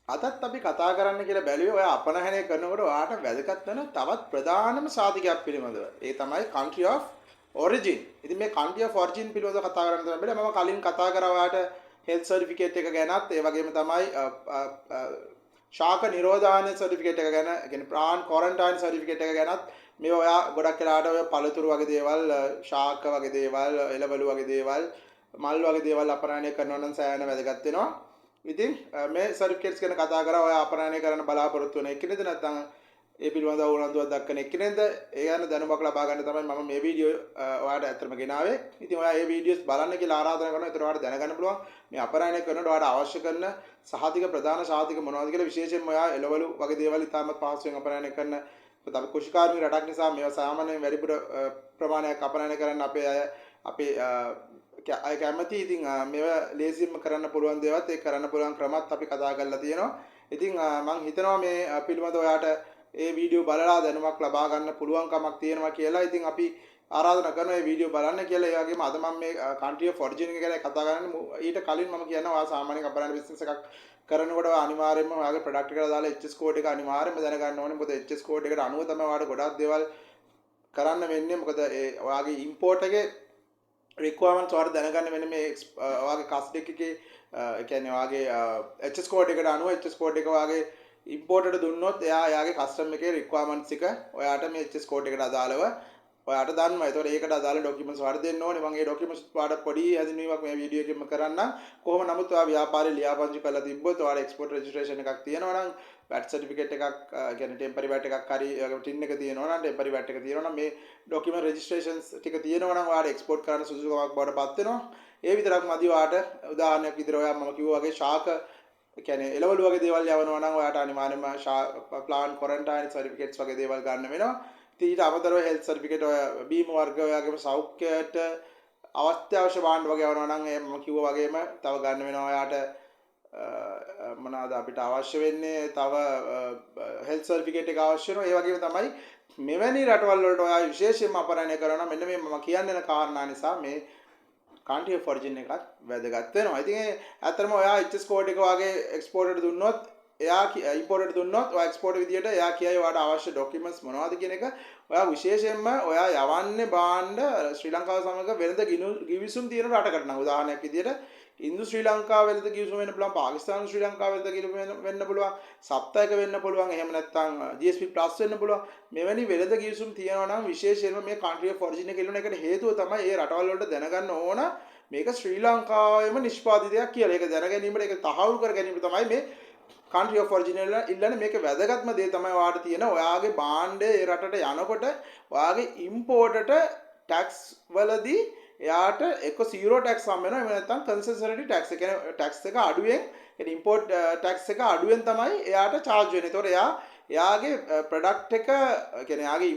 අදත් අපි කතා කරන්න කියලා බැලුවේ ඔය අපනයනය කරනකොට ඔයාට වැදගත් වෙන තවත් ප්‍රධානම සාධකයක් පිළිබඳව. ඒ තමයි country of origin. ඉතින් මේ country of origin පිළිබඳව කතා කරන්න තමයි මම කලින් කතා කරා ඔයාට health certificate එක ගැනත් ඒ වගේම තමයි ශාක නිරෝධායන certificate එක ගැන, ඒ කියන්නේ ප්‍රාණ quarantine certificate එක ගැනත් මේ ඔයා ගොඩක් වෙලාවට ඔය පළතුරු වගේ දේවල්, ශාක වගේ දේවල්, එළවලු වගේ දේවල්, මල් වගේ දේවල් අපනයනය කරනවා නම් සෑහෙන වැදගත් වෙනවා. ඉතින් මේ සර්ටිෆිකේට්ස් ගැන කතා කරා ඔය අපනයනය කරන්න බලාපොරොත්තු වෙන එක්කෙනෙක්ද නැත්නම් ඒ පිළිබඳව උනන්දුවක් දක්වන එක්කෙනෙක්ද ඒ ගැන දැනුමක් ලබා ගන්න තමයි මම මේ වීඩියෝ ඔයාලට ඇත්තටම ගෙනාවේ. ඉතින් ඔයා මේ වීඩියෝස් බලන්න කියලා ආරාධනා කරනවා. ඒතර ඔයාලට දැනගන්න පුළුවන් මේ අපනයනය කරනකොට ඔයාලට අවශ්‍ය කරන සහතික ප්‍රධාන සහතික මොනවද කියලා. විශේෂයෙන්ම ඔයා එළවලු වගේ දේවල් ඉතාමත් පහසුවෙන් අපනයනය කරන අපි කුෂිකාර්මික රටක් නිසා මේවා සාමාන්‍යයෙන් වැඩිපුර ප්‍රමාණයක් අපනයනය කරන්න අපේ අය කැමති. ඉතින් මේවා ලේසියෙන්ම කරන්න පුළුවන් දේවල්ත් ඒ කරන්න පුළුවන් ක්‍රමත් අපි කතා කරලා තියෙනවා. ඉතින් මම හිතනවා මේ පිළිබඳව ඔයාට ඒ වීඩියෝ බලලා දැනුමක් ලබා ගන්න පුළුවන් කමක් තියෙනවා කියලා. ඉතින් අපි ආරාධනා කරනවා මේ වීඩියෝ බලන්න කියලා. ඒ වගේම අද මම මේ country of origin එක ගැන කතා කරන්නේ. ඊට කලින් මම කියනවා ඔයා සාමාන්‍යයෙන් අපරාධ බිස්නස් එකක් කරනකොට අනිවාර්යයෙන්ම ඔයාගේ ප්‍රොඩක්ට් එකට දාලා HS කෝඩ් එක අනිවාර්යයෙන්ම දැනගන්න ඕනේ. මොකද HS කෝඩ් එකට අනුව තමයි ඔයාලට ගොඩක් දේවල් කරන්න වෙන්නේ. මොකද ඒ ඔයාගේ import එකේ requirements ඔයාලට දැනගන්න වෙන්නේ මේ ඔයාගේ custom එකේ ඒ කියන්නේ ඔයාගේ HS code එකට අනුව HS code එක ඔයාගේ importer දුන්නොත් එයාගේ custom එකේ requirements එක ඔයාට මේ HS code එකට අදාළව ඔයාට දන්නවා. ඒතකොට ඒකට අදාළ documents ඔයාලට දෙන්න ඕනේ. මම ඒ documents ඔයාලට පොඩි හැඳින්වීමක් මේ වීඩියෝ එකෙන්ම කරන්නම්. කොහොම නමුත් ඔයා ව්‍යාපාරේ ලියාපදිංචි කරලා තිබ්බොත් ඔයාලා export registration එකක් තියෙනවා නම් VAT certificate එකක් කියන්නේ temporary VAT එකක් හරි tin එක තියෙනවා නම් temporary VAT එක තියෙනවා නම් මේ document registrations ටික තියෙනවා නම් ඔයාලා export කරන්න සුදුසුකමක් බවට පත් වෙනවා. ඒ විතරක් මදි ඔයාට උදාහරණයක් විදිහට ඔයා මම කිව්වා වගේ ශාක කියන්නේ එළවලු වගේ දේවල් යවනවා නම් ඔයාට අනිවාර්යයෙන්ම plant quarantine certificates වගේ දේවල් ගන්න වෙනවා. ඊට අමතරව health certificate ඔය බීම වර්ග ඔයාගේම සෞඛ්‍යයට අවශ්‍ය භාණ්ඩ වගේ යවනවා නම් ඒ මම කිව්වා වගේම තව ගන්න වෙනවා ඔයාට මොනවාද අපිට අවශ්‍ය වෙන්නේ තව health certificate එක අවශ්‍ය වෙනවා. ඒ වගේම තමයි මෙවැනි රටවල් වලට ඔයා විශේෂයෙන්ම අපනයනය කරනවා. මෙන්න මේ මම කියන්න කාරණා නිසා මේ country of origin එකත් වැදගත් වෙනවා. ඉතින් ඇත්තටම ඔයා HS code එක වගේ exporter දුන්නොත් එයා importer දුන්නොත් ඔයා export විදියට එයා කියයි ඔයාට අවශ්‍ය documents මොනවද කියන එක. ඔයා විශේෂයෙන්ම ඔයා යවන්නේ භාණ්ඩ ශ්‍රී ලංකාව සමග වෙළඳ ගිවිසුම් තියෙන රටකට නම් උදාහරණයක් විදියට ඉන්දු ශ්‍රී ලංකාව වෙළඳ ගිවිසුම වෙන්න පුළුවන්, පාකිස්තාන ශ්‍රී ලංකාව වෙළඳ ගිවිසුම වෙන්න පුළුවන්, සප්තයක වෙන්න පුළුවන්, එහෙම නැත්නම් GSP plus වෙන්න පුළුවන්. මෙවැනි වෙළඳ ගිවිසුම් තියෙනවා නම් විශේෂයෙන්ම මේ country of origin එක ඉල්ලන එකට හේතුව තමයි ඒ රටවල් වලට දැනගන්න ඕන මේක ශ්‍රී ලංකාවේම නිෂ්පාදිතයක් කියලා. ඒක දැන ගැනීමට ඒක තහවුරු කර ගැනීම තමයි මේ country of origin ඉල්ලන්නේ. මේක වැදගත්ම දේ තමයි ඔයාට තියෙන ඔයාගේ භාණ්ඩය ඒ රටට යනකොට ඔයාගේ import tax වලදී එයාට එක 0 tax හම් වෙනවා. එහෙම නැත්නම් concessionary tax එක කියන්නේ tax එක අඩුවෙන් කියන්නේ import tax එක අඩුවෙන් තමයි එයාට charge වෙන්නේ. ඒතකොට එයාගේ product එක කියන්නේ එයාගේ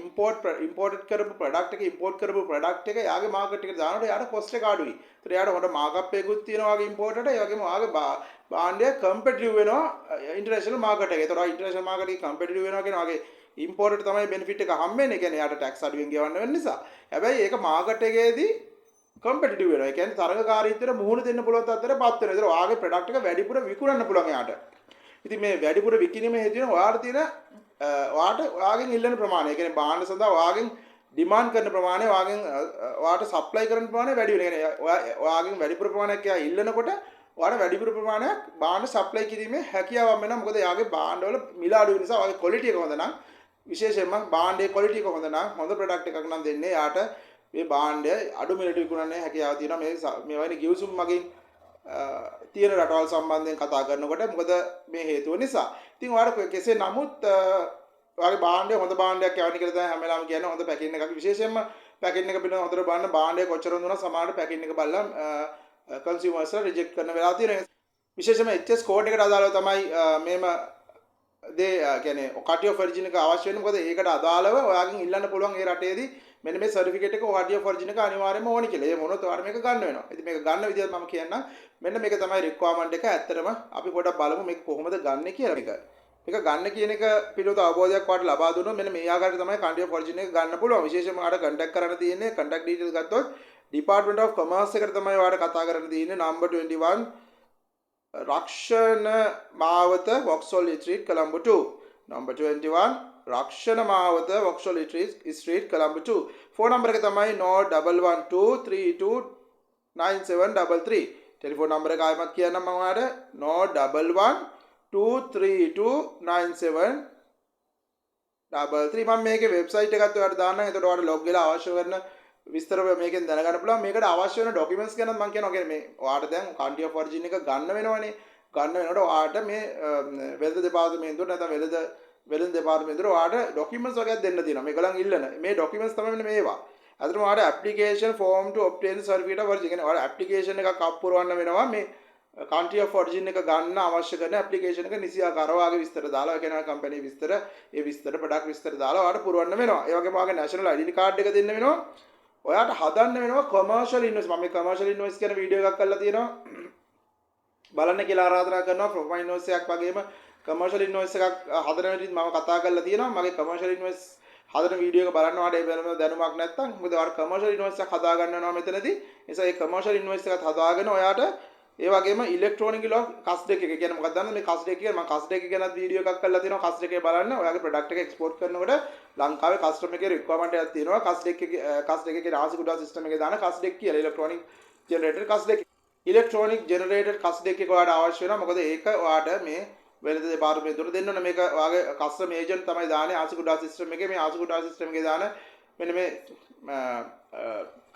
imported කරපු product එක import කරපු product එක එයාගේ market එකට දානකොට එයාට cost එක අඩුයි. ඒතකොට එයාට හොඳ markup එකකුත් තියෙනවා ඔයාගේ imported ඒ වගේම ඔයාගේ භාණ්ඩය competitive වෙනවා international market එකේ. ඒතකොට international market එකේ competitive වෙනවා කියන ඔයාගේ imported තමයි benefit එක හම්බෙන්නේ. ඒ කියන්නේ එයාට tax අඩුවෙන් ගෙවන්න වෙන නිසා. හැබැයි ඒක market එකේදී competitive වෙනවා. ඒ කියන්නේ තරඟකාරීත්වයට මුහුණ දෙන්න පුළුවන් තත්ත්වයකට පත් වෙනවා. ඒතර ඔයාගේ product එක වැඩිපුර විකුණන්න පුළුවන් එයාට. ඉතින් මේ වැඩිපුර විකිණීම හේතු වෙන ඔයාට තියෙන ඔයාගෙන් ඉල්ලන ප්‍රමාණය. ඒ කියන්නේ භාණ්ඩ සඳහා ඔයාගෙන් demand කරන ප්‍රමාණය ඔයාට supply කරන ප්‍රමාණය වැඩි වෙනවා. ඒ කියන්නේ ඔයාගෙන් වැඩිපුර ප්‍රමාණයක් එයා ඉල්ලනකොට ඔයාට වැඩිපුර ප්‍රමාණයක් භාණ්ඩ supply කිරීමේ හැකියාවක් වෙනවා. මොකද එයාගේ භාණ්ඩවල මිල අඩු නිසා ඔයාගේ quality එක හොඳ නම් විශේෂයෙන්ම භාණ්ඩයේ quality එක හොඳ නම් හොඳ product එකක් නම් දෙන්නේ එයාට මේ භාණ්ඩය අඩු මිලට විකුණන්නේ හැකියාව තියෙනවා. මේ වගේ ගිවිසුම් මගින් තියෙන රටවල් සම්බන්ධයෙන් කතා කරනකොට මොකද මේ හේතුව නිසා. ඉතින් ඔයාලට කෙසේ නමුත් ඔයාගේ භාණ්ඩය හොඳ භාණ්ඩයක් යවන්න කියලා තමයි හැම වෙලාවෙම කියන්නේ. හොඳ පැකින් එකක් විශේෂයෙන්ම පැකින් එක පිළිබඳව හොඳට බලන්න. භාණ්ඩය කොච්චර දුණා සමහරට පැකින් එක බලලා කන්සියුමර්ස් රිජෙක්ට් කරන වෙලාව තියෙනවා. විශේෂයෙන්ම HS කෝඩ් එකට අදාළව තමයි මේම දේ කියන්නේ country of origin එක අවශ්‍ය වෙන්නේ. මොකද ඒකට අදාළව ඔයාගෙන් ඉල්ලන්න පුළුවන් ඒ රටේදී මෙන්න මේ සර්ටිෆිකේට් එක country of origin එක අනිවාර්යයෙන්ම ඕනි කියලා. ඒ මොනොත් ඔයාලා මේක ගන්න වෙනවා. ඉතින් මේක ගන්න විදිහත් මම කියන්නම්. මෙන්න මේක තමයි requirement එක. ඇත්තටම අපි පොඩ්ඩක් බලමු මේක කොහොමද ගන්න කියලා. මේක ගන්න කියන එක පිළිබඳව අවබෝධයක් ඔයාලට ලබා දුන්නොත් මෙන්න මේ ආකාරයට තමයි country of origin එක ගන්න පුළුවන්. විශේෂයෙන්ම ඔයාලට contact කරන්න තියෙන්නේ contact details ගත්තොත් Department of Commerce එකට තමයි ඔයාලට කතා කරන්න තියෙන්නේ number 21 රක්ෂණ මාවත Vauxhall Street Colombo 2. Number 21 රක්ෂණ මාවත Vauxhall Street Colombo 2. Phone number එක තමයි 01123297733. ටෙලිෆෝන් නම්බර එක ආයෙමත් කියන්නම් මම ඔයාලට 01123297733. මම මේකේ වෙබ්සයිට් එකත් ඔයාලට දාන්නම්. එතකොට ඔයාලට ලොග් වෙලා අවශ්‍ය කරන විස්තර මේකෙන් දැනගන්න පුළුවන්. මේකට අවශ්‍ය වෙන ඩොකියුමන්ට්ස් ගැන මම කියනවා. කියන්නේ මේ ඔයාලට දැන් country of origin එක ගන්න වෙනවනේ. ගන්න වෙනකොට ඔයාලට මේ වෙළඳ දෙපාර්තමේන්තුවට නැත්නම් වෙළඳ දෙපාර්තමේන්තුවට ඔයාලට ඩොකියුමන්ට්ස් වගේක් දෙන්න තියෙනවා. මේගොල්ලන් ඉල්ලන මේ ඩොකියුමන්ට්ස් තමයි මෙන්න මේවා. අතටම ඔයාලට application form to obtain certificate of origin. කියන්නේ ඔයාලට application එකක් අප්පුරවන්න වෙනවා. මේ country of origin එක ගන්න අවශ්‍ය කරන application එක නිසියාකාරව ආගේ විස්තර දාලා ඒ කියන්නේ company විස්තර, ඒ විස්තර product විස්තර දාලා ඔයාලට පුරවන්න වෙනවා. ඒ වගේම ඔයාගේ national identity card එක දෙන්න වෙනවා. ඔයාට හදන්න වෙනවා commercial invoice. මම මේ commercial invoice කියන වීඩියෝ එකක් කරලා තියෙනවා. බලන්න කියලා ආරාධනා කරනවා. profile invoice එකක් වගේම commercial invoice එකක් හදන විදිහට මම කතා කරලා තියෙනවා. මගේ commercial invoice හදන වීඩියෝ එක බලන්න ඔයාලට ඒ වෙනම දැනුමක් නැත්නම් මොකද ඔයාලට commercial invoice එකක් හදා ගන්න වෙනවා මෙතනදී. ඒ නිසා මේ commercial invoice එකත් හදාගෙන ඔයාට ඒ වගේම ඉලෙක්ට්‍රොනික ලොග් කස් දෙක එක කියන්නේ මොකක්ද දන්නවද මේ කස් දෙක කියන්නේ මම කස් දෙක ගැන වීඩියෝ එකක් කරලා තියෙනවා. කස් දෙකේ බලන්න ඔයාගේ ප්‍රොඩක්ට් එක එක්ස්පෝර්ට් කරනකොට ලංකාවේ කස්ටමර් එකේ රික්වයර්මන්ට් එකක් තියෙනවා. කස් දෙකේ රාසි කුඩා සිස්ටම් එකේ දාන කස් දෙක කියලා ඉලෙක්ට්‍රොනික ජෙනරේටර් කස් දෙක. ඉලෙක්ට්‍රොනික ජෙනරේටර් කස් දෙකක ඔයාට අවශ්‍ය වෙනවා. මොකද ඒක ඔයාට මේ වෙළඳ දෙපාර්තමේන්තුවට දෙන්න ඕන. මේක ඔයාගේ කස්ටමර් ඒජන්ට් තමයි දාන්නේ ආසි කුඩා සිස්ටම් එකේ. මේ ආසි කුඩා සිස්ටම් එකේ දාන මෙන්න මේ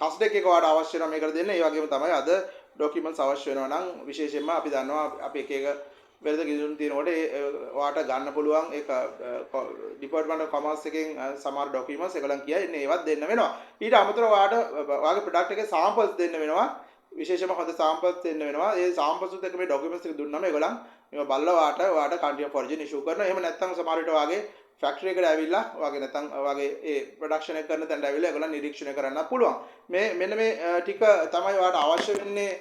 කස් දෙකක ඔයාට අවශ්‍ය වෙනවා මේකට දෙන්න. ඒ වගේම තමයි අද ඩොකියුමන්ට්ස් අවශ්‍ය වෙනවා නම් විශේෂයෙන්ම අපි දන්නවා අපි එක එක වෙළඳ කිදුම් තියෙනකොට ඔයාට ගන්න පුළුවන් ඒක ඩිපාර්ට්මන්ට් ඔෆ් කොමර්ස් එකෙන් සමහර ඩොකියුමන්ට්ස් ඒගොල්ලන් කියන්නේ ඒවත් දෙන්න වෙනවා. ඊට අමතරව ඔයාට ඔයාගේ ප්‍රොඩක්ට් එකේ සාම්පල්ස් දෙන්න වෙනවා. විශේෂයෙන්ම හොඳ සාම්පල්ස් දෙන්න වෙනවා. ඒ සාම්පල්ස් උත් එක්ක මේ ඩොකියුමන්ට්ස් එක දුන්නාම ඒගොල්ලන් මේව බලලා ඔයාට country of origin issue කරනවා. එහෙම නැත්නම් සමහර විට ඔයාගේ ෆැක්ටරි එකට ඇවිල්ලා ඔයාගේ නැත්නම් ඔයාගේ ඒ ප්‍රොඩක්ෂන් එක කරන තැනට ඇවිල්ලා ඒගොල්ලන් නිරීක්ෂණය කරන්න පුළුවන්. මෙන්න මේ ටික තමයි ඔයාට අවශ්‍ය වෙන්නේ.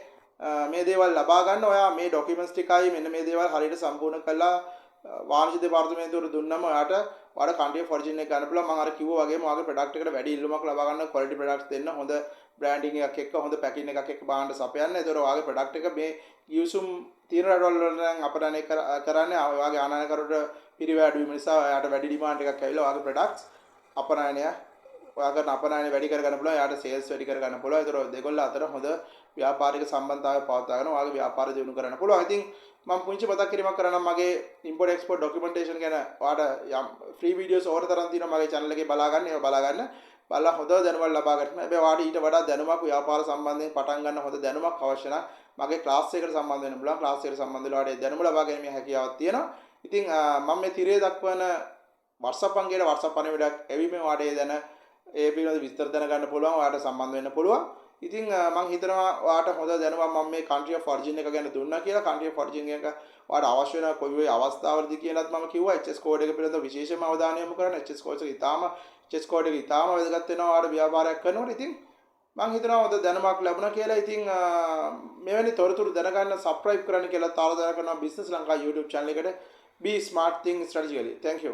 මේ දේවල් ලබා ගන්න ඔයා මේ ඩොකියුමන්ට්ස් ටිකයි මෙන්න මේ දේවල් හරියට සම්පූර්ණ කරලා වාණිජ්‍ය දෙපාර්තමේන්තුවට දුන්නම ඔයාට country of origin එක ගන්න පුළුවන්. මම අර කිව්වා වගේම ඔයාගේ ප්‍රොඩක්ට් එකට වැඩි ඉල්ලුමක් ලබා ගන්න quality products දෙන්න හොඳ branding එකක් එක්ක හොඳ packing එකක් එක්ක බාන්න සපයන්න. ඒතර ඔයාගේ ප්‍රොඩක්ට් එක මේ ගිවිසුම් තියෙන රටවල් වල නම් අපනයනය කරන්නේ ඔයාගේ ආනයනකරුට පිරිවැඩු වීම නිසා ඔයාට වැඩි ඩිමාන්ඩ් එකක් ඇවිල්ලා ඔයාගේ ප්‍රොඩක්ට්ස් අපනයනය ඔයාකට අපනයනය වැඩි කරගන්න පුළුවන්. ඔයාට සේල්ස් වැඩි කරගන්න පුළුවන්. ඒතර දෙකොල්ල අතර හොඳ ව්‍යාපාරික සම්බන්ධතාවය පවත්වාගෙන ඔයාගේ ව්‍යාපාරය දියුණු කරන්න පුළුවන්. ඉතින් මම පුංචි මතක් කිරීමක් කරනම් මගේ import export documentation ගැන ඔයාට යම් free videos ඕන තරම් තියෙනවා මගේ channel එකේ බලා ගන්න. ඒවා බලලා හොඳ දැනුමක් ලබා ගන්න. හැබැයි ඔයාට ඊට වඩා දැනුමක් ව්‍යාපාර සම්බන්ධයෙන් පටන් ගන්න හොඳ දැනුමක් අවශ්‍ය නම් මගේ class එකකට සම්බන්ධ වෙන්න පුළුවන්. class එකට සම්බන්ධ වෙලා ඔයාට දැනුම ලබා ගැනීමේ හැකියාවක් තියෙනවා. ඉතින් මම මේ තිරේ දක්වන WhatsApp අංගයට WhatsApp පණිවිඩයක් එවීමෙන් ඔයාට ඒ පිළිබඳ විස්තර දැනගන්න පුළුවන්. ඔයාට සම්බන්ධ වෙන්න පුළුවන්. ඉතින් මම හිතනවා ඔයාට හොඳ දැනුමක් මම මේ country of origin එක ගැන දුන්නා කියලා. country of origin එක ඔයාට අවශ්‍ය වෙන කොයි වෙයි අවස්ථාවලදී කියලාත් මම කිව්වා. HS code එක පිළිබඳව විශේෂම අවධානය යොමු කරන්න. HS code එක ඉතාම වැදගත් වෙනවා ඔයාට ව්‍යාපාරයක් කරනකොට. ඉතින් මම හිතනවා හොඳ දැනුමක් ලැබුණා කියලා. ඉතින් මෙවැනි තොරතුරු දැනගන්න subscribe කරන්න කියලා තාරාදනා කරනවා business lanka YouTube channel එකට. Be smart think strategically. Thank you.